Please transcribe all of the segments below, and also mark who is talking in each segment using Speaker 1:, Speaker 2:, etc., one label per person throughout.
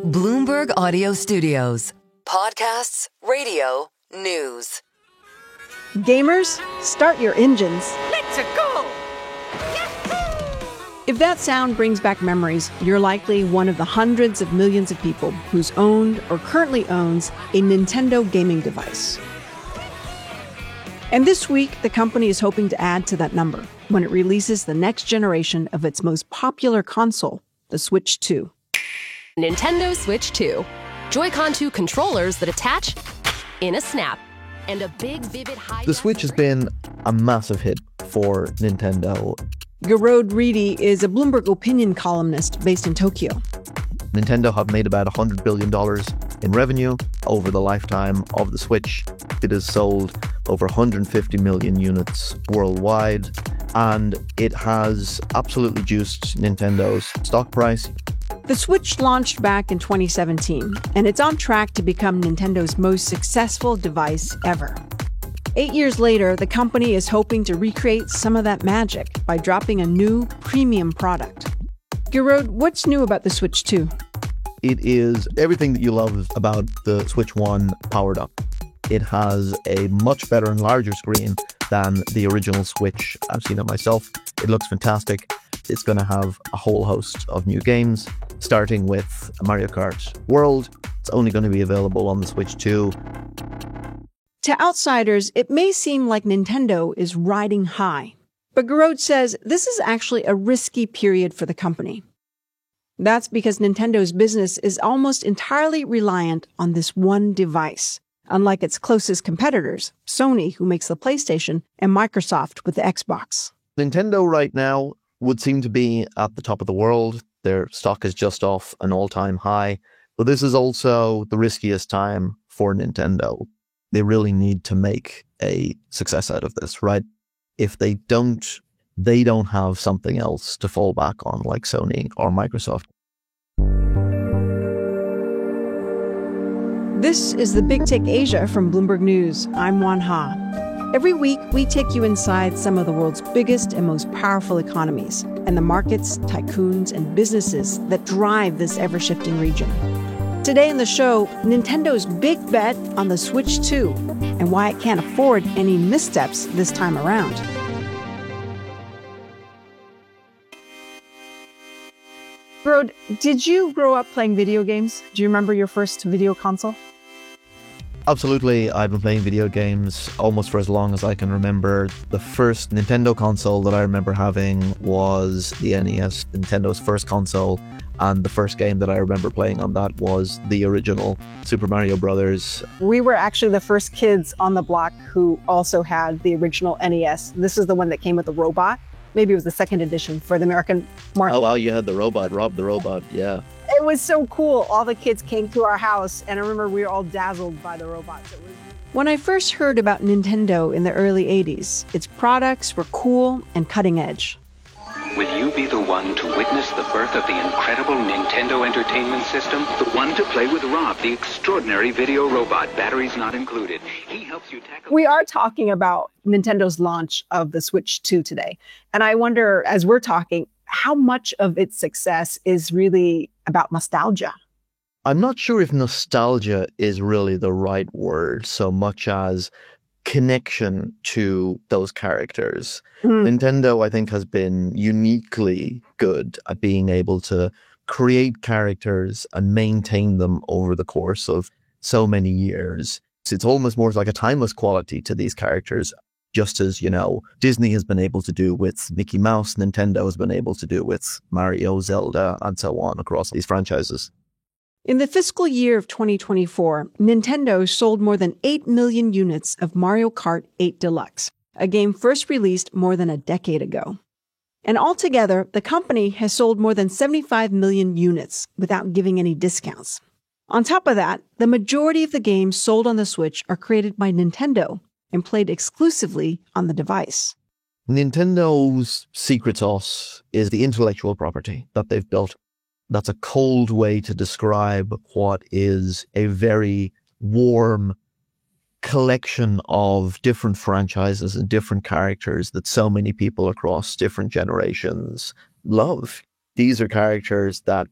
Speaker 1: Bloomberg Audio Studios. Podcasts, radio, news.
Speaker 2: Gamers, start your engines.
Speaker 3: Let's go!
Speaker 2: If that sound brings back memories, you're likely one of the hundreds of millions of people who's owned or currently owns a Nintendo gaming device. And this week, the company is hoping to add to that number when it releases the next generation of its most popular console, the Switch 2.
Speaker 4: Nintendo Switch 2. Joy-Con 2 controllers that attach in a snap. And a big, vivid high...
Speaker 5: The Switch has been a massive hit for Nintendo.
Speaker 2: Garode Reedy is a Bloomberg opinion columnist based in Tokyo.
Speaker 5: Nintendo have made about $100 billion in revenue over the lifetime of the Switch. It has sold over 150 million units worldwide, and it has absolutely juiced Nintendo's stock price.
Speaker 2: The Switch launched back in 2017, and it's on track to become Nintendo's most successful device ever. 8 years later, the company is hoping to recreate some of that magic by dropping a new premium product. Garode, what's new about the Switch 2?
Speaker 5: It is everything that you love about the Switch 1 powered up. It has a much better and larger screen than the original Switch. I've seen it myself. It looks fantastic. It's going to have a whole host of new games, starting with Mario Kart World. It's only going to be available on the Switch 2.
Speaker 2: To outsiders, it may seem like Nintendo is riding high. But Garode says this is actually a risky period for the company. That's because Nintendo's business is almost entirely reliant on this one device, unlike its closest competitors, Sony, who makes the PlayStation, and Microsoft with the Xbox.
Speaker 5: Nintendo right now would seem to be at the top of the world. Their stock is just off an all-time high. But this is also the riskiest time for Nintendo. They really need to make a success out of this, right? If they don't have something else to fall back on like Sony or Microsoft.
Speaker 2: This is the Big Take Asia from Bloomberg News. I'm Juan Ha. Every week, we take you inside some of the world's biggest and most powerful economies and the markets, tycoons, and businesses that drive this ever-shifting region. Today in the show, Nintendo's big bet on the Switch 2 and why it can't afford any missteps this time around. Garode, did you grow up playing video games? Do you remember your first video console?
Speaker 5: Absolutely. I've been playing video games almost for as long as I can remember. The first Nintendo console that I remember having was the NES, Nintendo's first console. And the first game that I remember playing on that was the original Super Mario Brothers.
Speaker 2: We were actually the first kids on the block who also had the original NES. This is the one that came with the robot. Maybe it was the second edition for the American market.
Speaker 5: Oh, wow, you had the robot, Rob the Robot, yeah.
Speaker 2: It was so cool. All the kids came to our house, and I remember we were all dazzled by the robots. When I first heard about Nintendo in the early 80s, its products were cool and cutting edge.
Speaker 6: Will you be the one to witness the birth of the incredible Nintendo Entertainment System? The one to play with Rob, the extraordinary video robot, batteries not included. He helps you tackle...
Speaker 2: We are talking about Nintendo's launch of the Switch 2 today. And I wonder, as we're talking, how much of its success is really about nostalgia?
Speaker 5: I'm not sure if nostalgia is really the right word so much as connection to those characters. Nintendo, I think, has been uniquely good at being able to create characters and maintain them over the course of so many years. It's almost more like a timeless quality to these characters, just as, you know, Disney has been able to do with Mickey Mouse, Nintendo has been able to do with Mario, Zelda, and so on across these franchises.
Speaker 2: In the fiscal year of 2024, Nintendo sold more than 8 million units of Mario Kart 8 Deluxe, a game first released more than a decade ago. And altogether, the company has sold more than 75 million units without giving any discounts. On top of that, the majority of the games sold on the Switch are created by Nintendo and played exclusively on the device.
Speaker 5: Nintendo's secret sauce is the intellectual property that they've built. That's a cold way to describe what is a very warm collection of different franchises and different characters that so many people across different generations love. These are characters that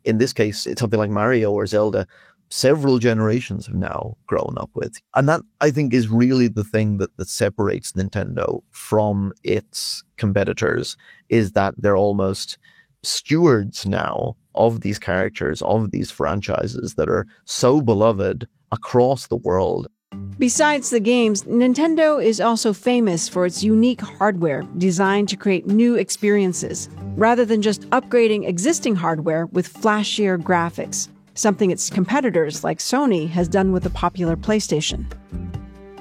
Speaker 5: in this case, it's something like Mario or Zelda, several generations have now grown up with. And that, I think, is really the thing that separates Nintendo from its competitors, is that they're almost stewards now of these characters, of these franchises that are so beloved across the world.
Speaker 2: Besides the games, Nintendo is also famous for its unique hardware designed to create new experiences, rather than just upgrading existing hardware with flashier graphics, something its competitors like Sony has done with the popular PlayStation.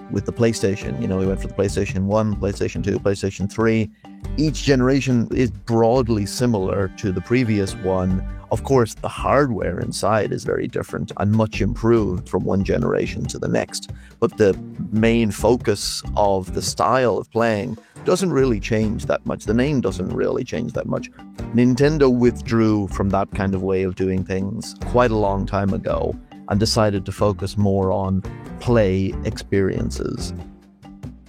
Speaker 5: With the PlayStation, we went for the PlayStation 1, PlayStation 2, PlayStation 3. Each generation is broadly similar to the previous one. Of course, the hardware inside is very different and much improved from one generation to the next. But the main focus of the style of playing doesn't really change that much. The name doesn't really change that much. Nintendo withdrew from that kind of way of doing things quite a long time ago and decided to focus more on play experiences.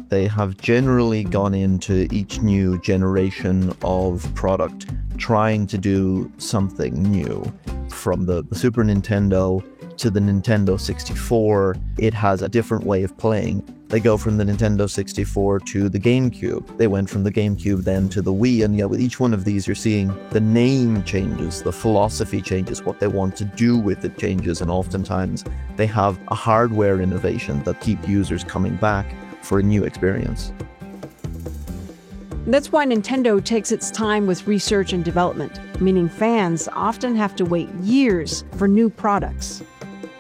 Speaker 5: They have generally gone into each new generation of product trying to do something new. From the Super Nintendo to the Nintendo 64, it has a different way of playing. They go from the Nintendo 64 to the GameCube. They went from the GameCube then to the Wii, and with each one of these you're seeing the name changes, the philosophy changes, what they want to do with it changes, and oftentimes they have a hardware innovation that keep users coming back for a new experience.
Speaker 2: That's why Nintendo takes its time with research and development, meaning fans often have to wait years for new products.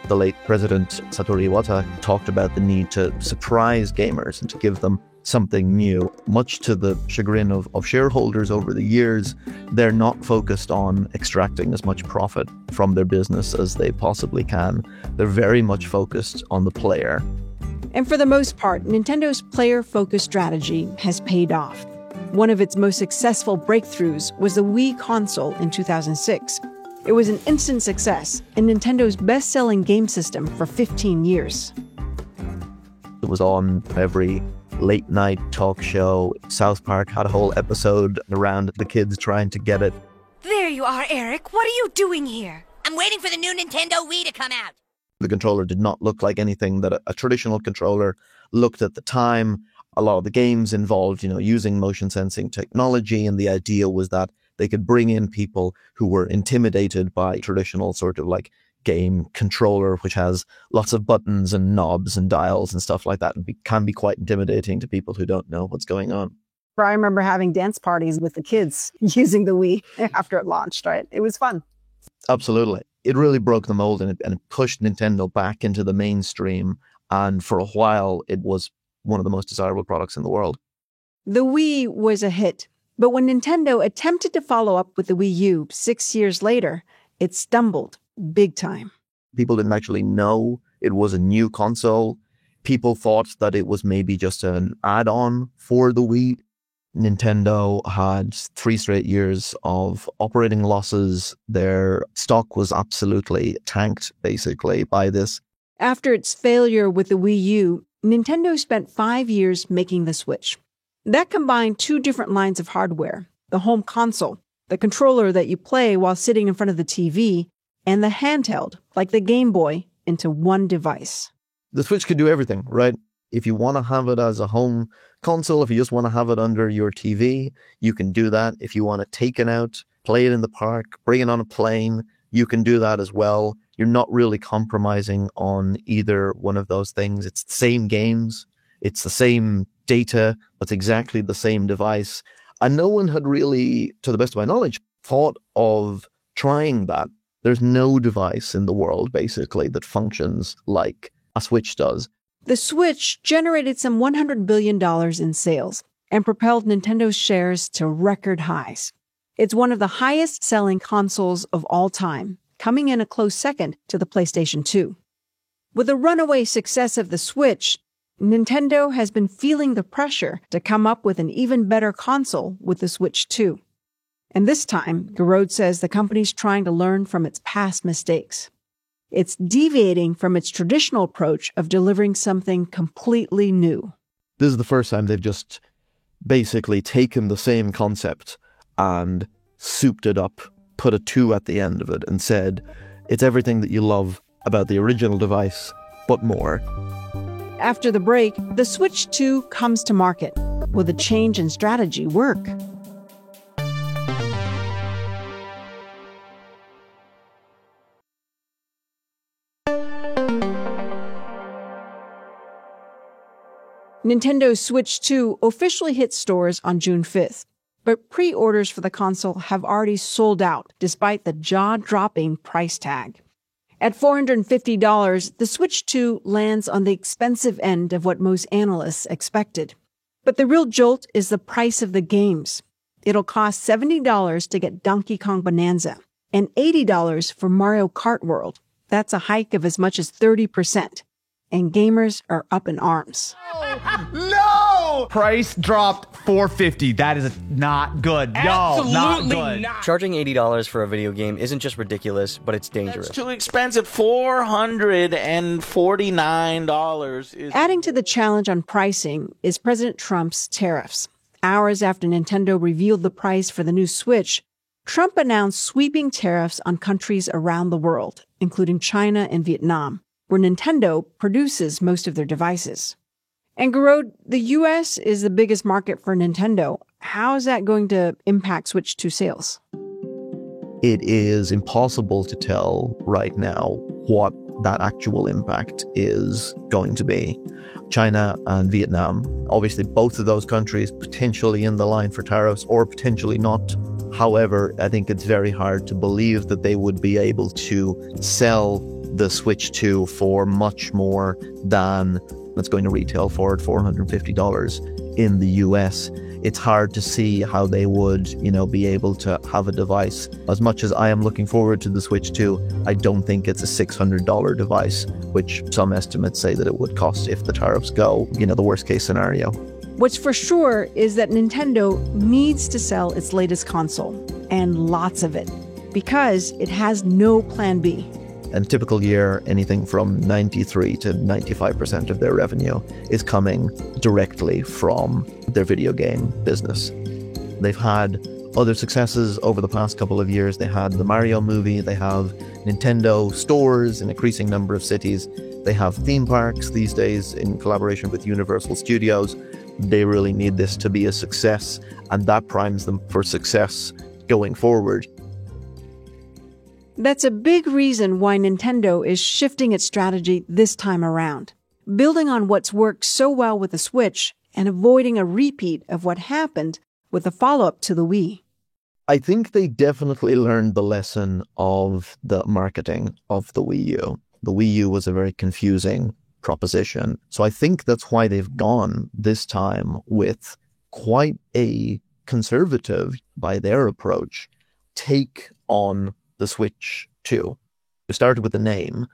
Speaker 5: The late President Satoru Iwata talked about the need to surprise gamers and to give them something new. Much to the chagrin of shareholders over the years, they're not focused on extracting as much profit from their business as they possibly can. They're very much focused on the player.
Speaker 2: And for the most part, Nintendo's player-focused strategy has paid off. One of its most successful breakthroughs was the Wii console in 2006. It was an instant success and Nintendo's best-selling game system for 15 years.
Speaker 5: It was on every late-night talk show. South Park had a whole episode around the kids trying to get it.
Speaker 3: There you are, Eric. What are you doing here? I'm waiting for the new Nintendo Wii to come out.
Speaker 5: The controller did not look like anything that a traditional controller looked at the time. A lot of the games involved, using motion sensing technology, and the idea was that they could bring in people who were intimidated by traditional sort of like game controller, which has lots of buttons and knobs and dials and stuff like that, and can be quite intimidating to people who don't know what's going on.
Speaker 2: I remember having dance parties with the kids using the Wii after it launched, right? It was fun.
Speaker 5: Absolutely. It really broke the mold and it pushed Nintendo back into the mainstream. And for a while, it was one of the most desirable products in the world.
Speaker 2: The Wii was a hit, but when Nintendo attempted to follow up with the Wii U 6 years later, it stumbled big time.
Speaker 5: People didn't actually know it was a new console. People thought that it was maybe just an add-on for the Wii. Nintendo had 3 straight years of operating losses. Their stock was absolutely tanked, basically, by this.
Speaker 2: After its failure with the Wii U, Nintendo spent 5 years making the Switch. That combined 2 different lines of hardware, the home console, the controller that you play while sitting in front of the TV, and the handheld, like the Game Boy, into one device.
Speaker 5: The Switch could do everything, right? If you want to have it as a home console, if you just want to have it under your TV, you can do that. If you want to take it out, play it in the park, bring it on a plane, you can do that as well. You're not really compromising on either one of those things. It's the same games. It's the same data. It's exactly the same device. And no one had really, to the best of my knowledge, thought of trying that. There's no device in the world, basically, that functions like a Switch does.
Speaker 2: The Switch generated some $100 billion in sales and propelled Nintendo's shares to record highs. It's one of the highest-selling consoles of all time, coming in a close second to the PlayStation 2. With the runaway success of the Switch, Nintendo has been feeling the pressure to come up with an even better console with the Switch 2. And this time, Garrod says the company's trying to learn from its past mistakes. It's deviating from its traditional approach of delivering something completely new.
Speaker 5: This is the first time they've just basically taken the same concept and souped it up put a 2 at the end of it and said, it's everything that you love about the original device, but more.
Speaker 2: After the break, the Switch 2 comes to market. Will the change in strategy work? Nintendo's Switch 2 officially hit stores on June 5th, but pre-orders for the console have already sold out despite the jaw-dropping price tag. At $450, the Switch 2 lands on the expensive end of what most analysts expected. But the real jolt is the price of the games. It'll cost $70 to get Donkey Kong Bonanza and $80 for Mario Kart World. That's a hike of as much as 30%. And gamers are up in arms.
Speaker 7: No! Price dropped $450. That is not good.
Speaker 8: Absolutely
Speaker 7: not good.
Speaker 8: Not.
Speaker 9: Charging $80 for a video game isn't just ridiculous, but it's dangerous.
Speaker 8: That's too expensive. $449 is...
Speaker 2: Adding to the challenge on pricing is President Trump's tariffs. Hours after Nintendo revealed the price for the new Switch, Trump announced sweeping tariffs on countries around the world, including China and Vietnam, where Nintendo produces most of their devices. And Garode, the U.S. is the biggest market for Nintendo. How is that going to impact Switch 2 sales?
Speaker 5: It is impossible to tell right now what that actual impact is going to be. China and Vietnam, obviously both of those countries potentially in the line for tariffs or potentially not. However, I think it's very hard to believe that they would be able to sell the Switch 2 for much more than it's going to retail for at $450 in the US. It's hard to see how they would, be able to have a device. As much as I am looking forward to the Switch 2, I don't think it's a $600 device, which some estimates say that it would cost if the tariffs go, the worst case scenario.
Speaker 2: What's for sure is that Nintendo needs to sell its latest console, and lots of it, because it has no plan B.
Speaker 5: In a typical year, anything from 93 to 95% of their revenue is coming directly from their video game business. They've had other successes over the past couple of years. They had the Mario movie. They have Nintendo stores in an increasing number of cities. They have theme parks these days in collaboration with Universal Studios. They really need this to be a success, and that primes them for success going forward.
Speaker 2: That's a big reason why Nintendo is shifting its strategy this time around, building on what's worked so well with the Switch and avoiding a repeat of what happened with the follow-up to the Wii.
Speaker 5: I think they definitely learned the lesson of the marketing of the Wii U. The Wii U was a very confusing proposition. So I think that's why they've gone this time with quite a conservative, by their approach, take on the Switch 2. It started with the name.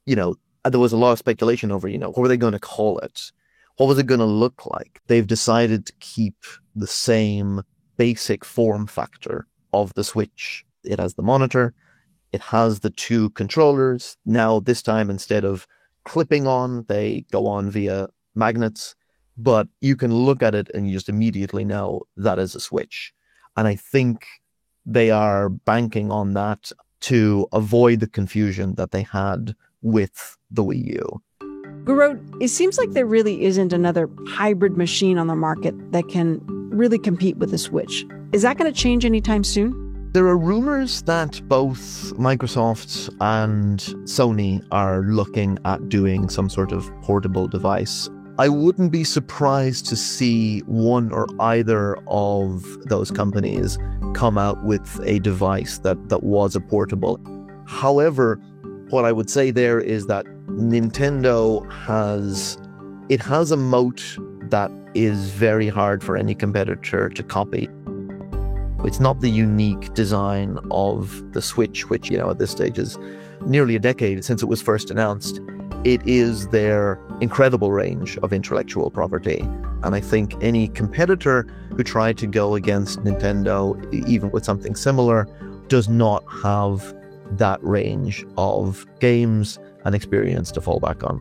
Speaker 5: There was a lot of speculation over, what were they going to call it? What was it going to look like? They've decided to keep the same basic form factor of the Switch. It has the monitor. It has the 2 controllers. Now, this time, instead of clipping on, they go on via magnets. But you can look at it and you just immediately know that is a Switch. And I think they are banking on that to avoid the confusion that they had with the Wii U.
Speaker 2: Garode, it seems like there really isn't another hybrid machine on the market that can really compete with the Switch. Is that going to change anytime soon?
Speaker 5: There are rumors that both Microsoft and Sony are looking at doing some sort of portable device. I wouldn't be surprised to see one or either of those companies come out with a device that was a portable. However, what I would say there is that Nintendo has a moat that is very hard for any competitor to copy. It's not the unique design of the Switch, which, at this stage is nearly a decade since it was first announced. It is their incredible range of intellectual property. And I think any competitor who tried to go against Nintendo, even with something similar, does not have that range of games and experience to fall back on.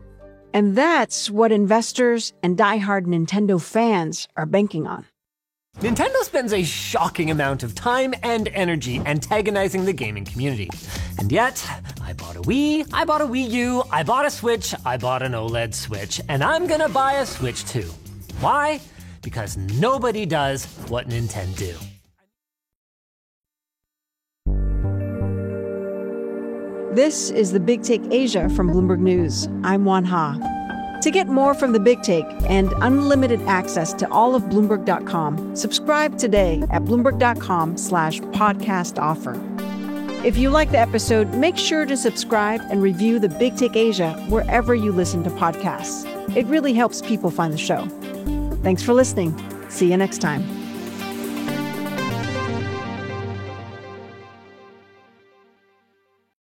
Speaker 2: And that's what investors and diehard Nintendo fans are banking on.
Speaker 10: Nintendo spends a shocking amount of time and energy antagonizing the gaming community. And yet, I bought a Wii, I bought a Wii U, I bought a Switch, I bought an OLED Switch, and I'm gonna buy a Switch too. Why? Because nobody does what Nintendo do.
Speaker 2: This is The Big Take Asia from Bloomberg News. I'm Wan Ha. To get more from The Big Take and unlimited access to all of Bloomberg.com, subscribe today at Bloomberg.com/podcast offer. If you like the episode, make sure to subscribe and review The Big Take Asia wherever you listen to podcasts. It really helps people find the show. Thanks for listening. See you next time.